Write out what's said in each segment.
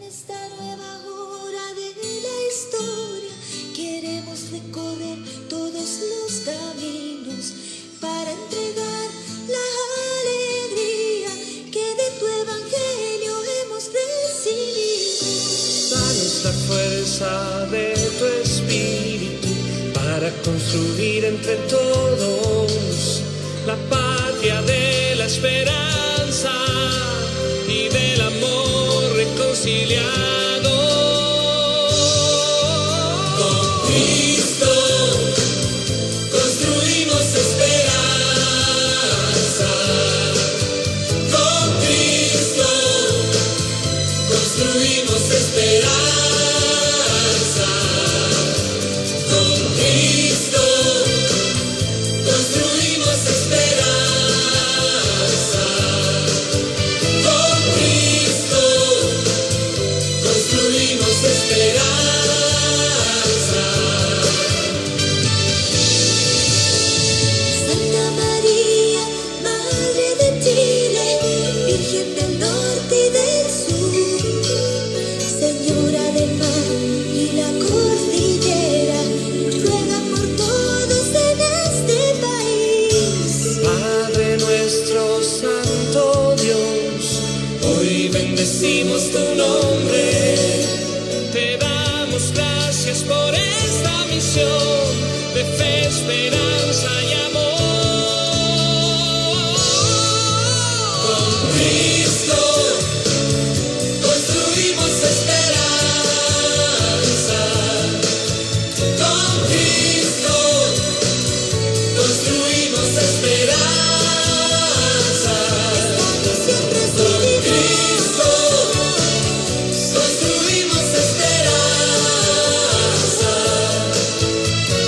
esta nueva hora de la historia queremos recorrer todos los caminos para entregar la alegría que de tu evangelio hemos recibido. Danos la fuerza de tu espíritu para construir entre todos la patria de la esperanza y del amor reconciliado. Con Cristo construimos esperanza. Con Cristo construimos esperanza. Con Cristo construimos esperanza. Con Cristo construimos esperanza. Santa María, Madre de Chile, Virgen del Norte y del Sur, Señora del Mar y la Cordillera, ruega por todos en este país. Padre nuestro, Santo Dios, hoy bendecimos tu nombre. Te damos gracias por esta misión de fe, esperanza y amor. Con Cristo construimos esperanza. Con Cristo construimos esperanza. Siempre Con Cristo construimos esperanza.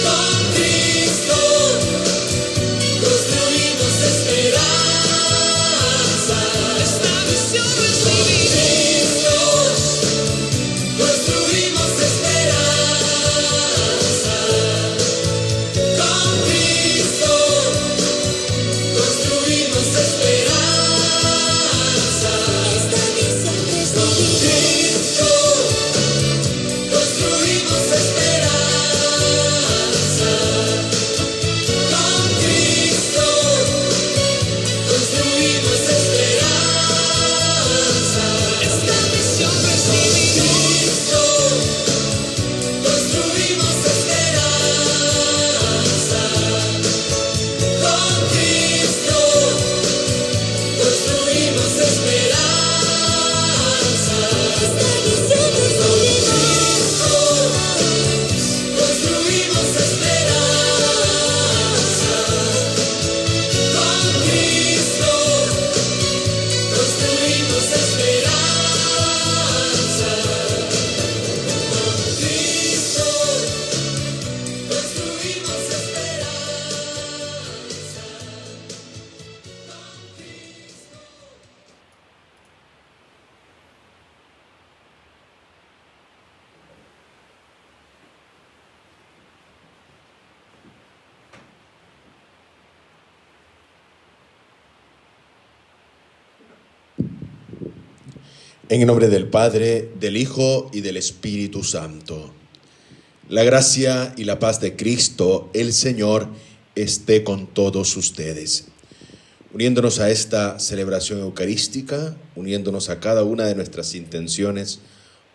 Con Cristo construimos esperanza. Esta misión recibimos. Construimos esperanza. Con Cristo construimos esperanza. esta misión Con recibimos. Cristo construimos esperanza. Con Cristo construimos esperanza. Esta misión recibimos. Construimos esperanza. Con Cristo construimos esperanza. Esta misión recibimos. Construimos esperanza. Con Cristo construimos esperanza. Con Cristo construimos En el nombre del Padre, del Hijo y del Espíritu Santo. La gracia y la paz de Cristo, el Señor, esté con todos ustedes. Uniéndonos a esta celebración eucarística, uniéndonos a cada una de nuestras intenciones,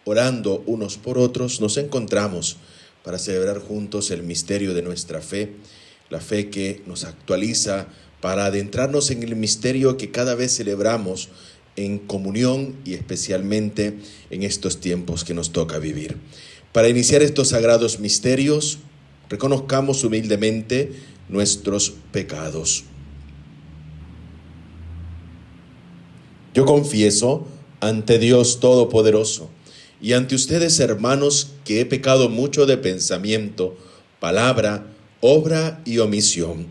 orando unos por otros, nos encontramos para celebrar juntos el misterio de nuestra fe, la fe que nos actualiza para adentrarnos en el misterio que cada vez celebramos en comunión y especialmente en estos tiempos que nos toca vivir. Para iniciar estos sagrados misterios, reconozcamos humildemente nuestros pecados. Yo confieso ante Dios Todopoderoso y ante ustedes, hermanos, que he pecado mucho de pensamiento, palabra, obra y omisión,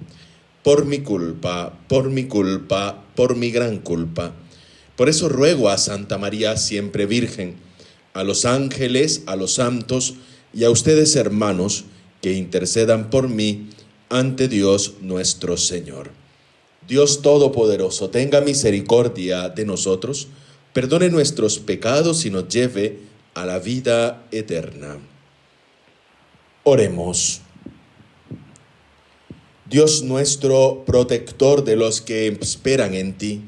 por mi culpa, por mi gran culpa. Por eso ruego a Santa María, siempre Virgen, a los ángeles, a los santos y a ustedes, hermanos, que intercedan por mí ante Dios nuestro Señor. Dios Todopoderoso, tenga misericordia de nosotros, perdone nuestros pecados y nos lleve a la vida eterna. Oremos. Dios nuestro, protector de los que esperan en ti,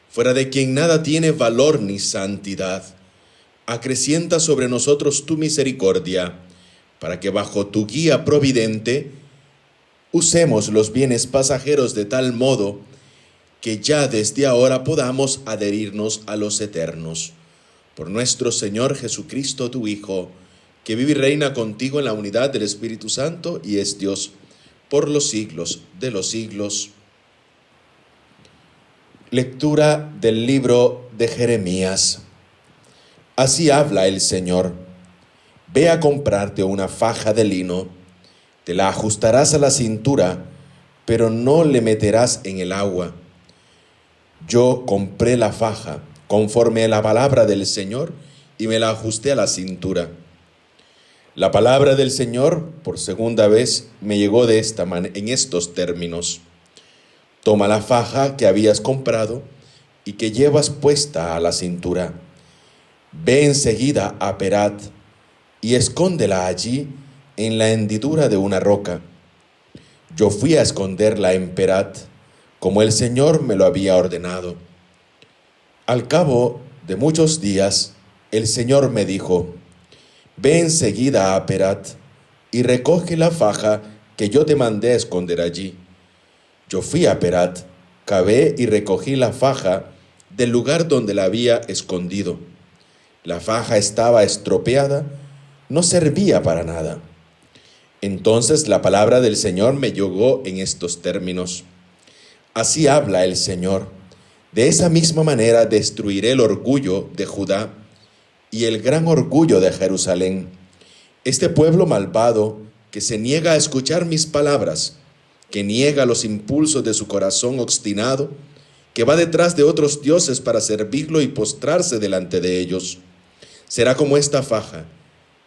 fuera de quien nada tiene valor ni santidad, acrecienta sobre nosotros tu misericordia, para que bajo tu guía providente usemos los bienes pasajeros de tal modo que ya desde ahora podamos adherirnos a los eternos. Por nuestro Señor Jesucristo, tu Hijo, que vive y reina contigo en la unidad del Espíritu Santo y es Dios por los siglos de los siglos. Lectura del libro de Jeremías. Así habla el Señor: ve a comprarte una faja de lino, te la ajustarás a la cintura, pero no le meterás en el agua. Yo compré la faja conforme a la palabra del Señor y me la ajusté a la cintura. La palabra del Señor por segunda vez me llegó en estos términos: toma la faja que habías comprado y que llevas puesta a la cintura. Ve enseguida a Perat y escóndela allí en la hendidura de una roca. Yo fui a esconderla en Perat, como el Señor me lo había ordenado. Al cabo de muchos días, el Señor me dijo: ve enseguida a Perat y recoge la faja que yo te mandé a esconder allí. Yo fui a Perat, cavé y recogí la faja del lugar donde la había escondido. La faja estaba estropeada, no servía para nada. Entonces la palabra del Señor me llegó en estos términos: así habla el Señor, de esa misma manera destruiré el orgullo de Judá y el gran orgullo de Jerusalén, este pueblo malvado que se niega a escuchar mis palabras, que niega los impulsos de su corazón obstinado, que va detrás de otros dioses para servirlo y postrarse delante de ellos. Será como esta faja,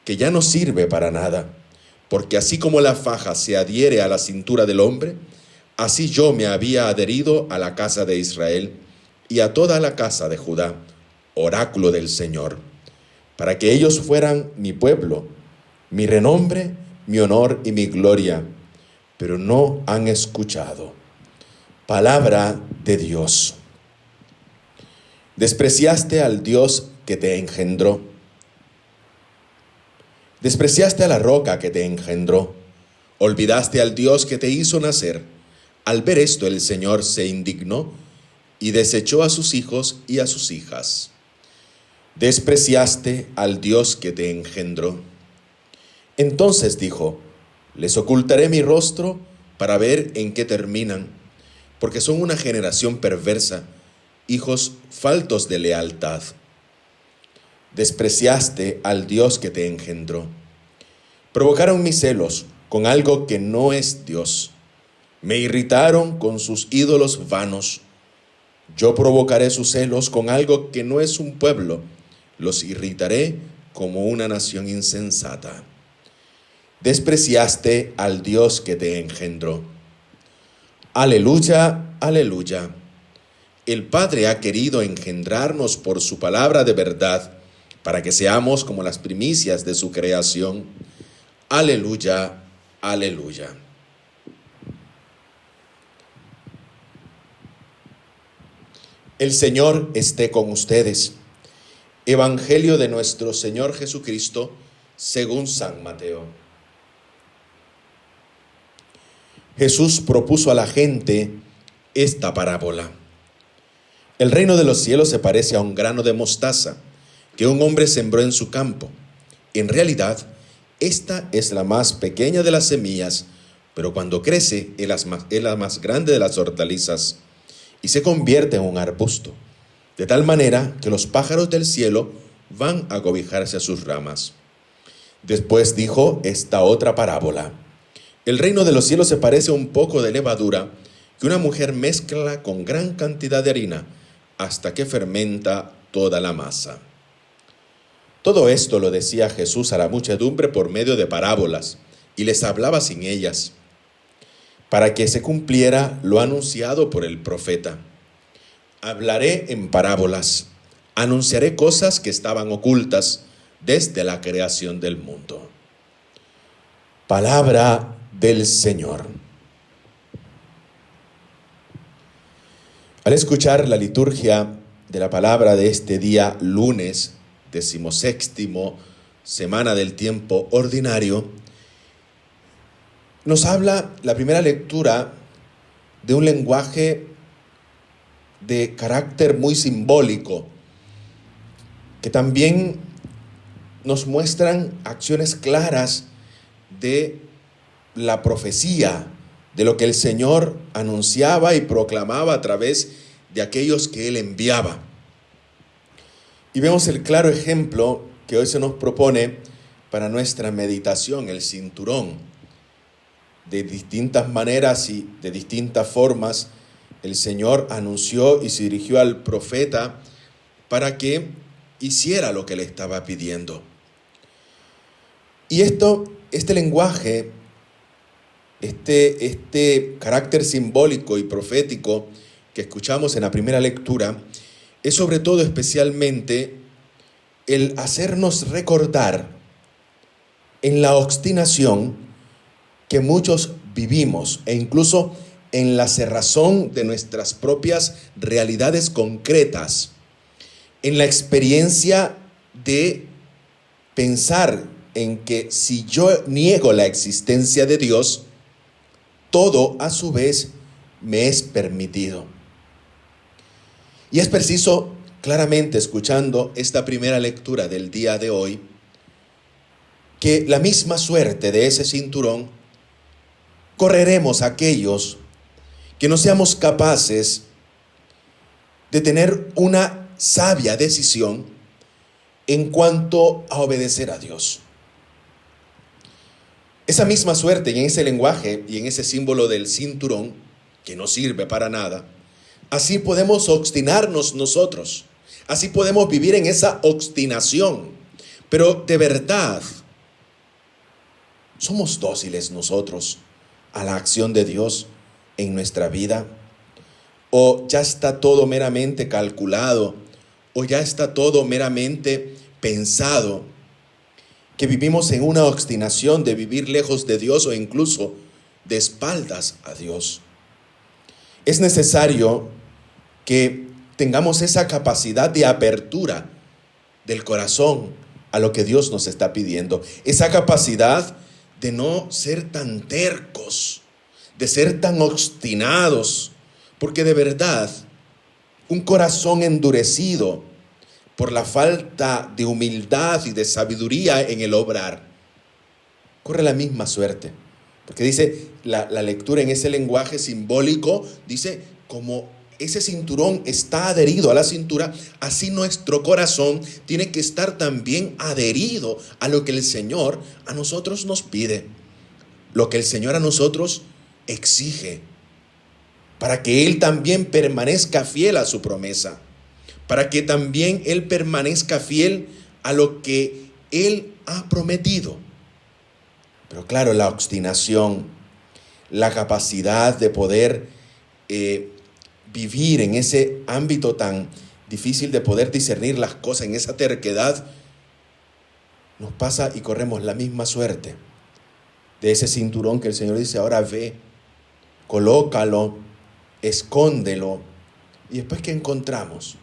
que ya no sirve para nada, porque así como la faja se adhiere a la cintura del hombre, así yo me había adherido a la casa de Israel y a toda la casa de Judá, oráculo del Señor, para que ellos fueran mi pueblo, mi renombre, mi honor y mi gloria, pero no han escuchado. Palabra de Dios. Despreciaste al Dios que te engendró. Despreciaste a la roca que te engendró. Olvidaste al Dios que te hizo nacer. Al ver esto, el Señor se indignó y desechó a sus hijos y a sus hijas. Despreciaste al Dios que te engendró. Entonces dijo: les ocultaré mi rostro para ver en qué terminan, porque son una generación perversa, hijos faltos de lealtad. Despreciaste al Dios que te engendró. Provocaron mis celos con algo que no es Dios. Me irritaron con sus ídolos vanos. Yo provocaré sus celos con algo que no es un pueblo. Los irritaré como una nación insensata. Despreciaste al Dios que te engendró. Aleluya, aleluya. El Padre ha querido engendrarnos por su palabra de verdad, para que seamos como las primicias de su creación. Aleluya, aleluya. El Señor esté con ustedes. Evangelio de nuestro Señor Jesucristo según San Mateo. Jesús propuso a la gente esta parábola. El reino de los cielos se parece a un grano de mostaza que un hombre sembró en su campo. En realidad, esta es la más pequeña de las semillas, pero cuando crece es la más grande de las hortalizas y se convierte en un arbusto, de tal manera que los pájaros del cielo van a cobijarse a sus ramas. Después dijo esta otra parábola. El reino de los cielos se parece a un poco de levadura que una mujer mezcla con gran cantidad de harina hasta que fermenta toda la masa. Todo esto lo decía Jesús a la muchedumbre por medio de parábolas y les hablaba sin ellas, para que se cumpliera lo anunciado por el profeta. Hablaré en parábolas Anunciaré cosas que estaban ocultas desde la creación del mundo. Palabra del Señor. Al escuchar la liturgia de la palabra de este día, lunes, 16º, semana del tiempo ordinario, nos habla la primera lectura de un lenguaje de carácter muy simbólico, que también nos muestran acciones claras de la profecía, de lo que el Señor anunciaba y proclamaba a través de aquellos que Él enviaba. Y vemos el claro ejemplo que hoy se nos propone para nuestra meditación, el cinturón. De distintas maneras y de distintas formas, el Señor anunció y se dirigió al profeta para que hiciera lo que le estaba pidiendo. Y este lenguaje, este carácter simbólico y profético que escuchamos en la primera lectura, es sobre todo especialmente el hacernos recordar en la obstinación que muchos vivimos e incluso en la cerrazón de nuestras propias realidades concretas, en la experiencia de pensar en que si yo niego la existencia de Dios, todo a su vez me es permitido. Y es preciso, claramente escuchando esta primera lectura del día de hoy, que la misma suerte de ese cinturón correremos aquellos que no seamos capaces de tener una sabia decisión en cuanto a obedecer a Dios. Esa misma suerte y en ese lenguaje y en ese símbolo del cinturón, que no sirve para nada, así podemos obstinarnos nosotros, así podemos vivir en esa obstinación, pero de verdad, ¿somos dóciles nosotros a la acción de Dios en nuestra vida? ¿O ya está todo meramente calculado? ¿O ya está todo meramente pensado? Que vivimos en una obstinación de vivir lejos de Dios o incluso de espaldas a Dios. Es necesario que tengamos esa capacidad de apertura del corazón a lo que Dios nos está pidiendo. Esa capacidad de no ser tan tercos, de ser tan obstinados, porque de verdad, un corazón endurecido por la falta de humildad y de sabiduría en el obrar, corre la misma suerte. Porque dice la lectura en ese lenguaje simbólico, dice, como ese cinturón está adherido a la cintura, así nuestro corazón tiene que estar también adherido a lo que el Señor a nosotros nos pide, lo que el Señor a nosotros exige, para que Él también permanezca fiel a su promesa, para que también Él permanezca fiel a lo que Él ha prometido. Pero claro, la obstinación, la capacidad de poder vivir en ese ámbito tan difícil de poder discernir las cosas, en esa terquedad, nos pasa y corremos la misma suerte de ese cinturón que el Señor dice, ahora ve, colócalo, escóndelo, y después ¿qué encontramos?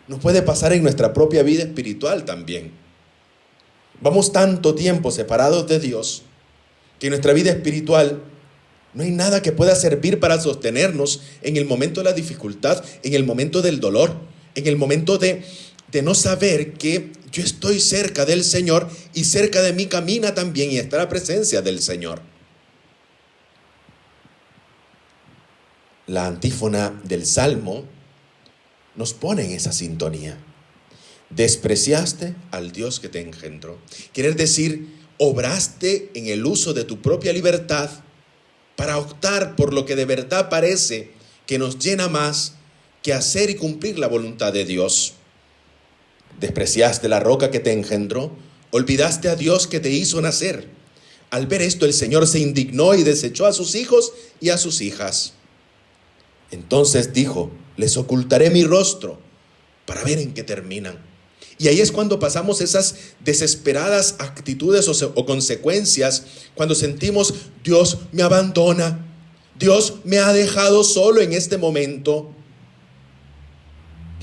Nos puede pasar en nuestra propia vida espiritual también. Vamos tanto tiempo separados de Dios que en nuestra vida espiritual no hay nada que pueda servir para sostenernos en el momento de la dificultad, en el momento del dolor, en el momento de no saber que yo estoy cerca del Señor y cerca de mí camina también y está la presencia del Señor. La antífona del Salmo nos pone en esa sintonía. Despreciaste al Dios que te engendró. Quiere decir, obraste en el uso de tu propia libertad para optar por lo que de verdad parece que nos llena más que hacer y cumplir la voluntad de Dios. Despreciaste la roca que te engendró, olvidaste a Dios que te hizo nacer. Al ver esto, el Señor se indignó y desechó a sus hijos y a sus hijas. Entonces dijo, les ocultaré mi rostro, para ver en qué terminan. Y ahí es cuando pasamos esas desesperadas actitudes o consecuencias, cuando sentimos: Dios me abandona, Dios me ha dejado solo en este momento.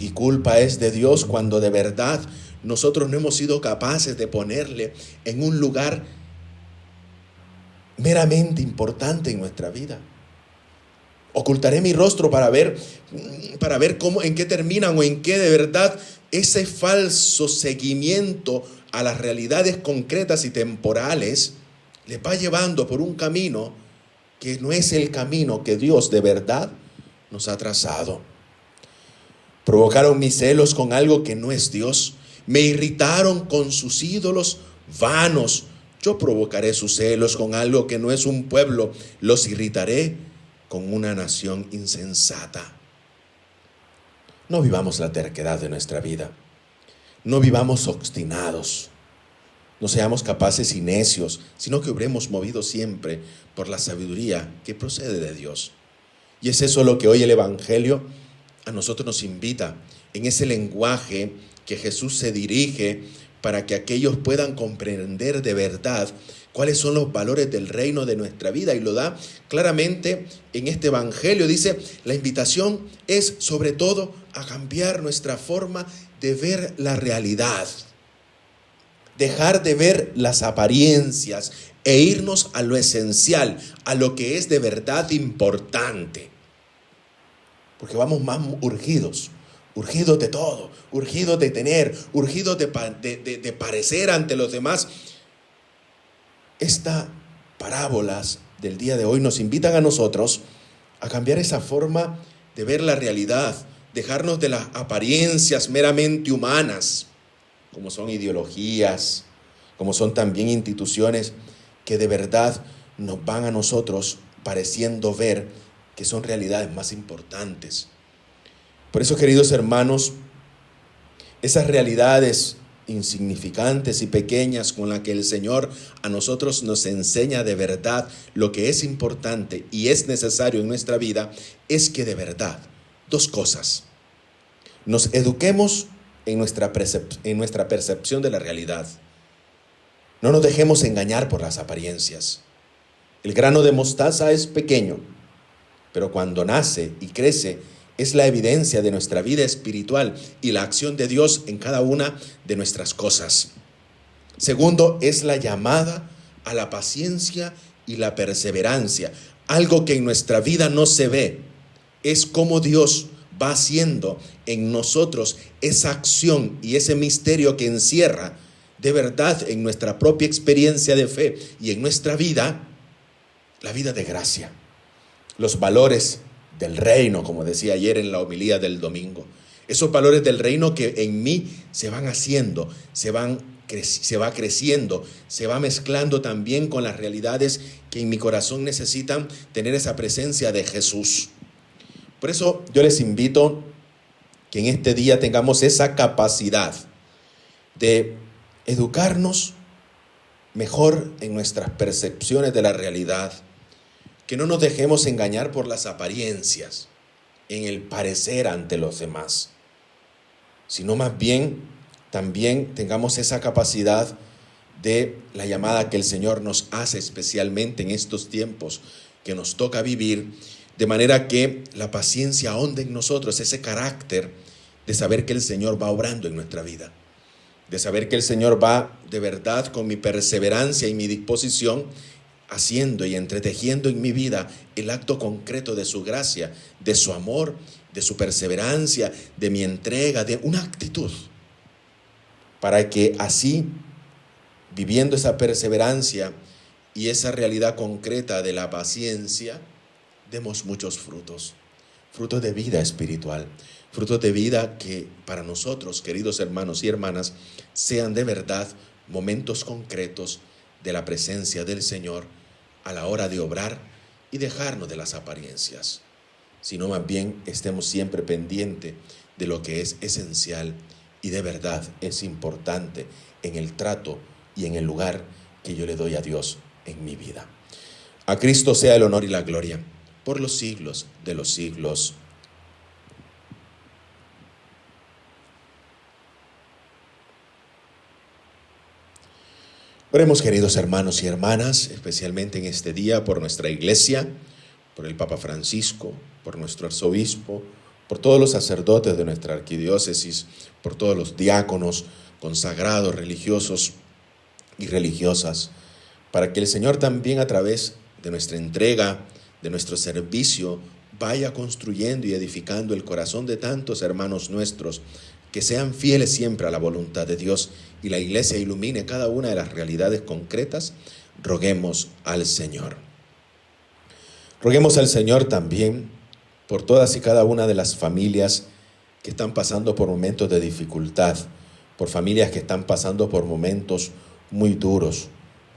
Y culpa es de Dios cuando de verdad nosotros no hemos sido capaces de ponerle en un lugar meramente importante en nuestra vida. Ocultaré mi rostro para ver cómo, en qué terminan, o en qué de verdad ese falso seguimiento a las realidades concretas y temporales les va llevando por un camino que no es el camino que Dios de verdad nos ha trazado. Provocaron mis celos con algo que no es Dios. Me irritaron con sus ídolos vanos. Yo provocaré sus celos con algo que no es un pueblo. Los irritaré con una nación insensata. No vivamos la terquedad de nuestra vida. No vivamos obstinados. No seamos capaces y necios, sino que obremos movidos siempre por la sabiduría que procede de Dios. Y es eso lo que hoy el Evangelio a nosotros nos invita, en ese lenguaje que Jesús se dirige para que aquellos puedan comprender de verdad cuáles son los valores del reino de nuestra vida, y lo da claramente en este Evangelio. Dice, la invitación es sobre todo a cambiar nuestra forma de ver la realidad, dejar de ver las apariencias e irnos a lo esencial, a lo que es de verdad importante. Porque vamos más urgidos de todo, urgidos de tener, urgidos de parecer ante los demás. Estas parábolas del día de hoy nos invitan a nosotros a cambiar esa forma de ver la realidad, dejarnos de las apariencias meramente humanas, como son ideologías, como son también instituciones que de verdad nos van a nosotros pareciendo ver que son realidades más importantes. Por eso, queridos hermanos, esas realidades insignificantes y pequeñas con las que el Señor a nosotros nos enseña de verdad lo que es importante y es necesario en nuestra vida, es que de verdad, dos cosas: nos eduquemos en nuestra percepción de la realidad. No nos dejemos engañar por las apariencias. El grano de mostaza es pequeño, pero cuando nace y crece es la evidencia de nuestra vida espiritual y la acción de Dios en cada una de nuestras cosas. Segundo, es la llamada a la paciencia y la perseverancia. Algo que en nuestra vida no se ve, es cómo Dios va haciendo en nosotros esa acción y ese misterio que encierra de verdad en nuestra propia experiencia de fe y en nuestra vida, la vida de gracia. Los valores del reino, como decía ayer en la homilía del domingo. Esos valores del reino que en mí se van haciendo, se va creciendo, se va mezclando también con las realidades que en mi corazón necesitan tener esa presencia de Jesús. Por eso yo les invito que en este día tengamos esa capacidad de educarnos mejor en nuestras percepciones de la realidad, que no nos dejemos engañar por las apariencias, en el parecer ante los demás, sino más bien también tengamos esa capacidad de la llamada que el Señor nos hace especialmente en estos tiempos que nos toca vivir, de manera que la paciencia ahonde en nosotros ese carácter de saber que el Señor va obrando en nuestra vida, de saber que el Señor va de verdad con mi perseverancia y mi disposición haciendo y entretejiendo en mi vida el acto concreto de su gracia, de su amor, de su perseverancia, de mi entrega, de una actitud, para que así, viviendo esa perseverancia y esa realidad concreta de la paciencia, demos muchos frutos, frutos de vida espiritual, frutos de vida que para nosotros, queridos hermanos y hermanas, sean de verdad momentos concretos de la presencia del Señor a la hora de obrar y dejarnos de las apariencias, sino más bien estemos siempre pendientes de lo que es esencial y de verdad es importante en el trato y en el lugar que yo le doy a Dios en mi vida. A Cristo sea el honor y la gloria por los siglos de los siglos. Oremos, queridos hermanos y hermanas, especialmente en este día por nuestra iglesia, por el Papa Francisco, por nuestro arzobispo, por todos los sacerdotes de nuestra arquidiócesis, por todos los diáconos, consagrados, religiosos y religiosas, para que el Señor también a través de nuestra entrega, de nuestro servicio, vaya construyendo y edificando el corazón de tantos hermanos nuestros, que sean fieles siempre a la voluntad de Dios y la iglesia ilumine cada una de las realidades concretas. Roguemos al Señor. Roguemos al Señor también por todas y cada una de las familias que están pasando por momentos de dificultad, por familias que están pasando por momentos muy duros,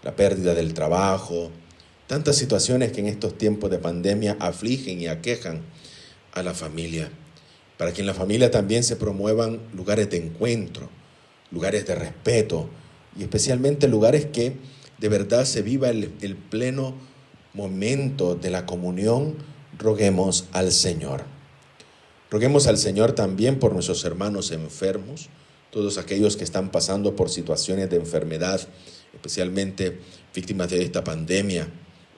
la pérdida del trabajo, tantas situaciones que en estos tiempos de pandemia afligen y aquejan a la familia. Para que en la familia también se promuevan lugares de encuentro, lugares de respeto y especialmente lugares que de verdad se viva el pleno momento de la comunión. Roguemos al Señor. Roguemos al Señor también por nuestros hermanos enfermos, todos aquellos que están pasando por situaciones de enfermedad, especialmente víctimas de esta pandemia,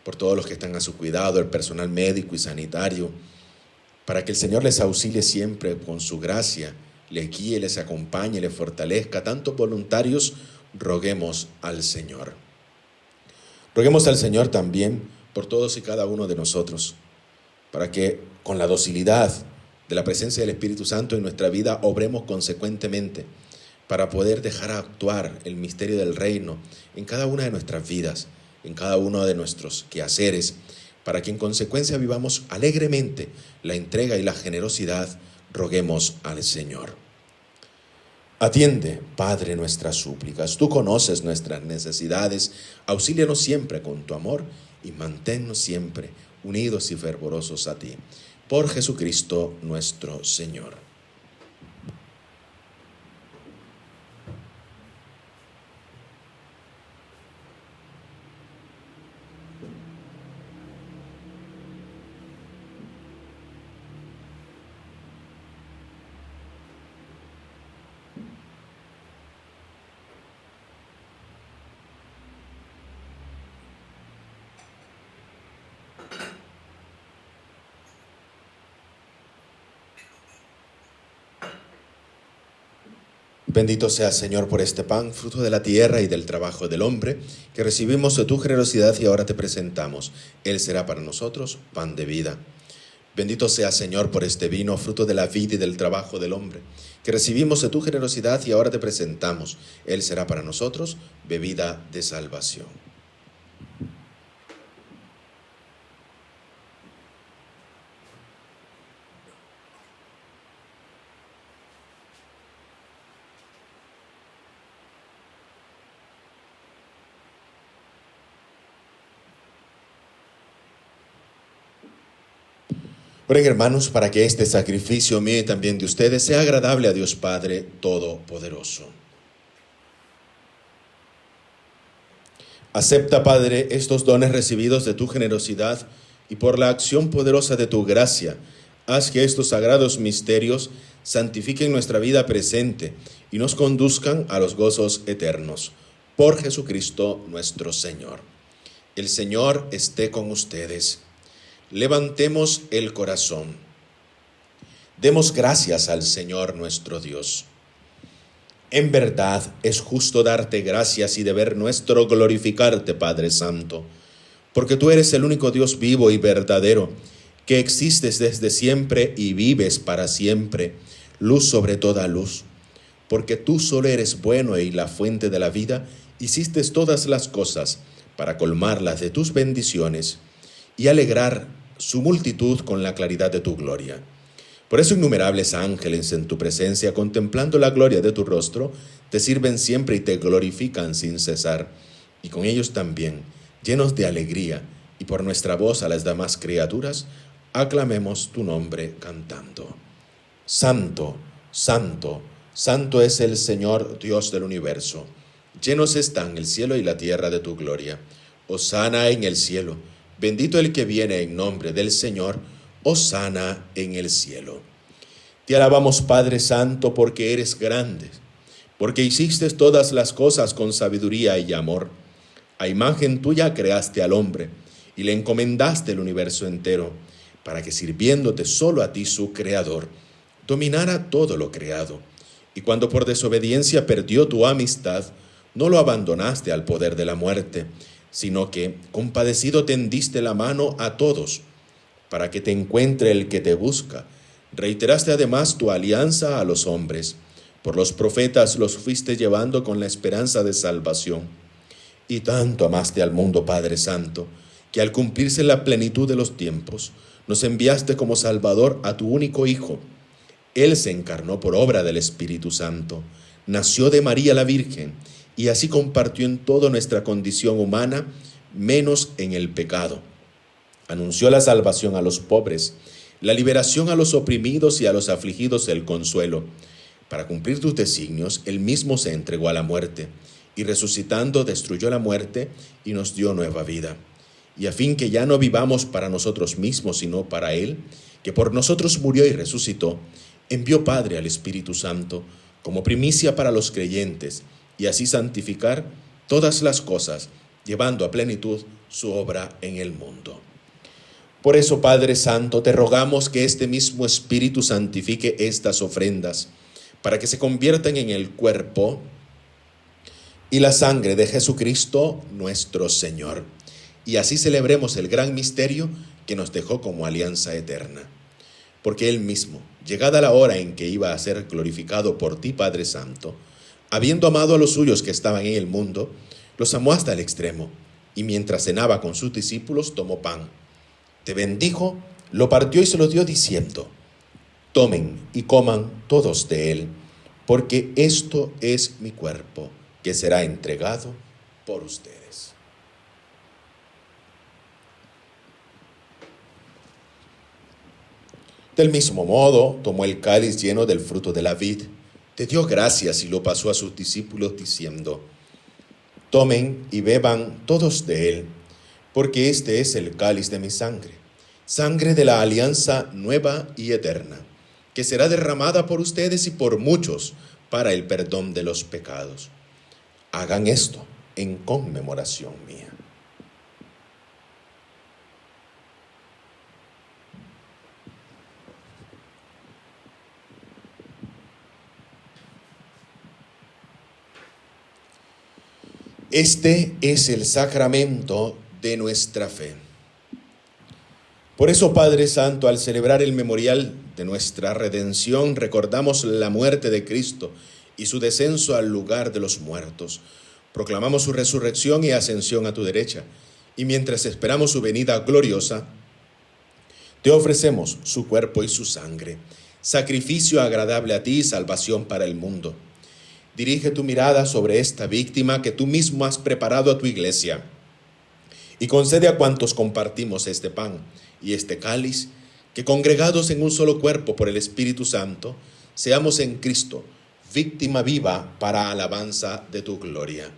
por todos los que están a su cuidado, el personal médico y sanitario, para que el Señor les auxilie siempre con su gracia, les guíe, les acompañe, les fortalezca. Tantos voluntarios, roguemos al Señor. Roguemos al Señor también por todos y cada uno de nosotros, para que con la docilidad de la presencia del Espíritu Santo en nuestra vida obremos consecuentemente, para poder dejar actuar el misterio del reino en cada una de nuestras vidas, en cada uno de nuestros quehaceres, para que en consecuencia vivamos alegremente la entrega y la generosidad. Roguemos al Señor. Atiende, Padre, nuestras súplicas. Tú conoces nuestras necesidades. Auxílianos siempre con tu amor y manténnos siempre unidos y fervorosos a ti. Por Jesucristo nuestro Señor. Bendito seas, Señor, por este pan, fruto de la tierra y del trabajo del hombre, que recibimos de tu generosidad y ahora te presentamos. Él será para nosotros pan de vida. Bendito seas, Señor, por este vino, fruto de la vida y del trabajo del hombre, que recibimos de tu generosidad y ahora te presentamos. Él será para nosotros bebida de salvación. Oren, hermanos, para que este sacrificio mío y también de ustedes sea agradable a Dios Padre Todopoderoso. Acepta, Padre, estos dones recibidos de tu generosidad y por la acción poderosa de tu gracia, haz que estos sagrados misterios santifiquen nuestra vida presente y nos conduzcan a los gozos eternos. Por Jesucristo nuestro Señor. El Señor esté con ustedes. Levantemos el corazón. Demos gracias al Señor nuestro Dios. En verdad es justo darte gracias y deber nuestro glorificarte, Padre Santo, porque tú eres el único Dios vivo y verdadero, que existes desde siempre y vives para siempre, luz sobre toda luz. Porque tú solo eres bueno y la fuente de la vida, hiciste todas las cosas para colmarlas de tus bendiciones y alegrar su multitud con la claridad de tu gloria. Por eso innumerables ángeles en tu presencia, contemplando la gloria de tu rostro, te sirven siempre y te glorifican sin cesar. Y con ellos también, llenos de alegría, y por nuestra voz a las demás criaturas, aclamemos tu nombre cantando. Santo, santo, santo es el Señor Dios del universo. Llenos están el cielo y la tierra de tu gloria. Hosana en el cielo. Bendito el que viene en nombre del Señor, hosana en el cielo. Te alabamos, Padre Santo, porque eres grande, porque hiciste todas las cosas con sabiduría y amor. A imagen tuya creaste al hombre y le encomendaste el universo entero, para que sirviéndote solo a ti, su creador, dominara todo lo creado. Y cuando por desobediencia perdió tu amistad, no lo abandonaste al poder de la muerte, sino que, compadecido, tendiste la mano a todos, para que te encuentre el que te busca. Reiteraste además tu alianza a los hombres. Por los profetas los fuiste llevando con la esperanza de salvación. Y tanto amaste al mundo, Padre Santo, que al cumplirse la plenitud de los tiempos, nos enviaste como Salvador a tu único Hijo. Él se encarnó por obra del Espíritu Santo, nació de María la Virgen, y así compartió en toda nuestra condición humana, menos en el pecado. Anunció la salvación a los pobres, la liberación a los oprimidos y a los afligidos el consuelo. Para cumplir tus designios, Él mismo se entregó a la muerte, y resucitando destruyó la muerte y nos dio nueva vida. Y a fin que ya no vivamos para nosotros mismos, sino para Él, que por nosotros murió y resucitó, envió Padre al Espíritu Santo como primicia para los creyentes, y así santificar todas las cosas, llevando a plenitud su obra en el mundo. Por eso, Padre Santo, te rogamos que este mismo Espíritu santifique estas ofrendas, para que se conviertan en el cuerpo y la sangre de Jesucristo nuestro Señor, y así celebremos el gran misterio que nos dejó como alianza eterna. Porque Él mismo, llegada la hora en que iba a ser glorificado por ti, Padre Santo, habiendo amado a los suyos que estaban en el mundo, los amó hasta el extremo, y mientras cenaba con sus discípulos, tomó pan, te bendijo, lo partió y se lo dio diciendo: tomen y coman todos de él, porque esto es mi cuerpo, que será entregado por ustedes. Del mismo modo, tomó el cáliz lleno del fruto de la vid, te dio gracias y lo pasó a sus discípulos diciendo: tomen y beban todos de él, porque este es el cáliz de mi sangre, sangre de la alianza nueva y eterna, que será derramada por ustedes y por muchos para el perdón de los pecados. Hagan esto en conmemoración mía. Este es el sacramento de nuestra fe. Por eso, Padre Santo, al celebrar el memorial de nuestra redención, recordamos la muerte de Cristo y su descenso al lugar de los muertos. Proclamamos su resurrección y ascensión a tu derecha, y mientras esperamos su venida gloriosa, te ofrecemos su cuerpo y su sangre, sacrificio agradable a ti y salvación para el mundo. Dirige tu mirada sobre esta víctima que tú mismo has preparado a tu iglesia, y concede a cuantos compartimos este pan y este cáliz, que congregados en un solo cuerpo por el Espíritu Santo, seamos en Cristo víctima viva para alabanza de tu gloria.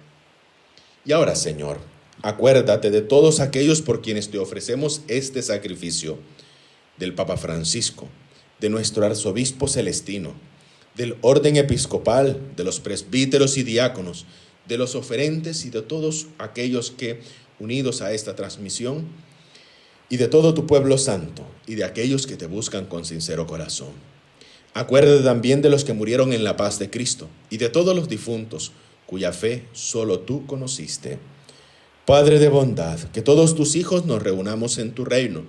Y ahora, Señor, acuérdate de todos aquellos por quienes te ofrecemos este sacrificio, del Papa Francisco, de nuestro arzobispo Celestino, del orden episcopal, de los presbíteros y diáconos, de los oferentes y de todos aquellos que, unidos a esta transmisión, y de todo tu pueblo santo, y de aquellos que te buscan con sincero corazón. Acuérdate también de los que murieron en la paz de Cristo, y de todos los difuntos, cuya fe solo tú conociste. Padre de bondad, que todos tus hijos nos reunamos en tu reino,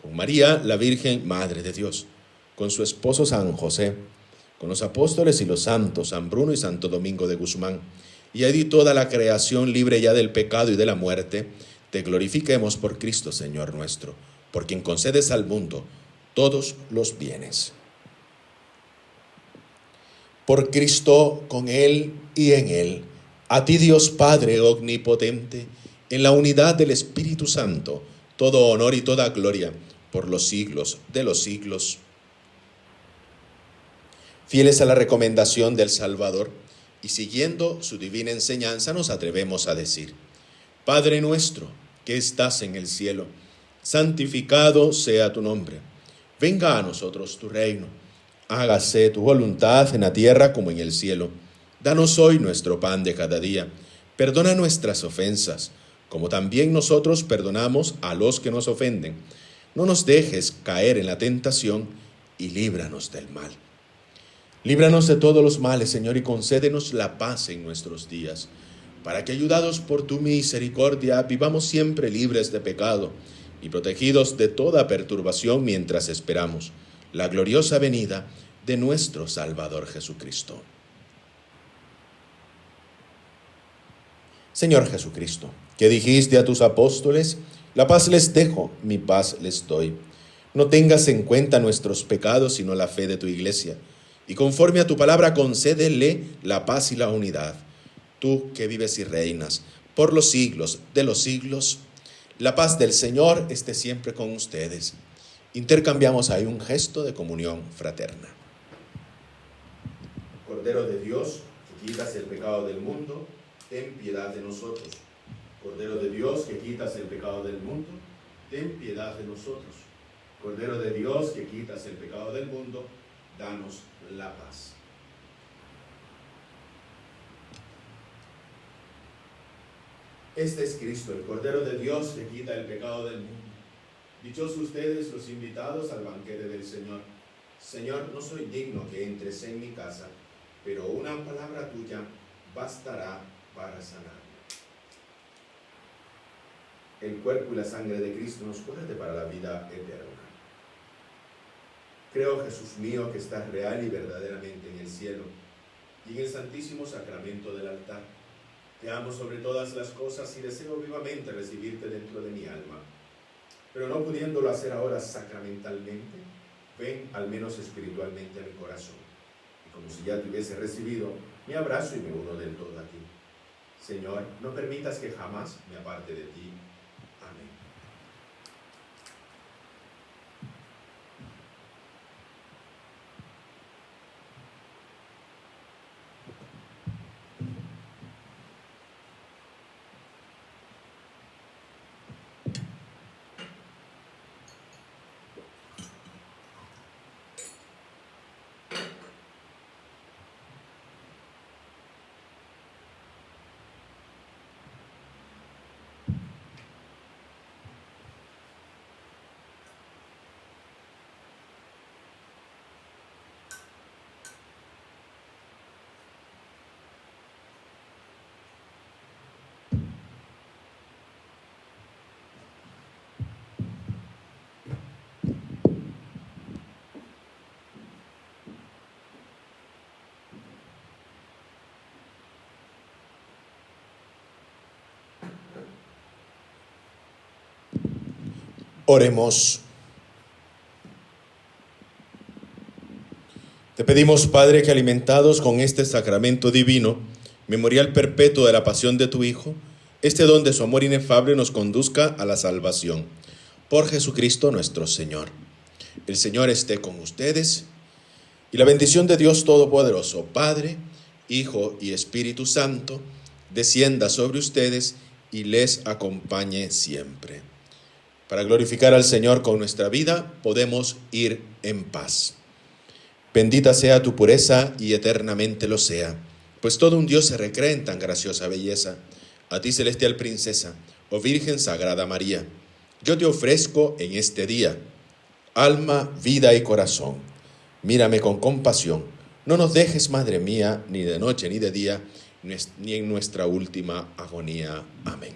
con María, la Virgen, Madre de Dios, con su esposo San José, con los apóstoles y los santos, San Bruno y Santo Domingo de Guzmán, y allí toda la creación libre ya del pecado y de la muerte, te glorifiquemos por Cristo, Señor nuestro, por quien concedes al mundo todos los bienes. Por Cristo, con Él y en Él, a ti Dios Padre omnipotente, en la unidad del Espíritu Santo, todo honor y toda gloria, por los siglos de los siglos. Fieles a la recomendación del Salvador y siguiendo su divina enseñanza, nos atrevemos a decir: Padre nuestro, que estás en el cielo, santificado sea tu nombre. Venga a nosotros tu reino. Hágase tu voluntad en la tierra como en el cielo. Danos hoy nuestro pan de cada día. Perdona nuestras ofensas, como también nosotros perdonamos a los que nos ofenden. No nos dejes caer en la tentación y líbranos del mal. Líbranos de todos los males, Señor, y concédenos la paz en nuestros días, para que, ayudados por tu misericordia, vivamos siempre libres de pecado y protegidos de toda perturbación mientras esperamos la gloriosa venida de nuestro Salvador Jesucristo. Señor Jesucristo, que dijiste a tus apóstoles: la paz les dejo, mi paz les doy. No tengas en cuenta nuestros pecados, sino la fe de tu iglesia, y conforme a tu palabra concédele la paz y la unidad. Tú que vives y reinas por los siglos de los siglos, la paz del Señor esté siempre con ustedes. Intercambiamos ahí un gesto de comunión fraterna. Cordero de Dios, que quitas el pecado del mundo, ten piedad de nosotros. Cordero de Dios, que quitas el pecado del mundo, ten piedad de nosotros. Cordero de Dios, que quitas el pecado del mundo, danos la paz. Este es Cristo, el Cordero de Dios, que quita el pecado del mundo. Dichosos ustedes los invitados al banquete del Señor. Señor, no soy digno que entres en mi casa, pero una palabra tuya bastará para sanarme. El cuerpo y la sangre de Cristo nos promete para la vida eterna. Creo, Jesús mío, que estás real y verdaderamente en el cielo y en el santísimo sacramento del altar. Te amo sobre todas las cosas y deseo vivamente recibirte dentro de mi alma. Pero no pudiéndolo hacer ahora sacramentalmente, ven al menos espiritualmente a mi corazón. Y como si ya te hubiese recibido, me abrazo y me uno del todo a ti. Señor, no permitas que jamás me aparte de ti. Amén. Oremos. Te pedimos, Padre, que alimentados con este sacramento divino, memorial perpetuo de la pasión de tu Hijo, este don de su amor inefable nos conduzca a la salvación. Por Jesucristo nuestro Señor. El Señor esté con ustedes, y la bendición de Dios Todopoderoso, Padre, Hijo y Espíritu Santo, descienda sobre ustedes y les acompañe siempre. Para glorificar al Señor con nuestra vida, podemos ir en paz. Bendita sea tu pureza y eternamente lo sea, pues todo un Dios se recrea en tan graciosa belleza. A ti, celestial princesa, oh Virgen Sagrada María, yo te ofrezco en este día alma, vida y corazón. Mírame con compasión. No nos dejes, Madre mía, ni de noche ni de día, ni en nuestra última agonía. Amén.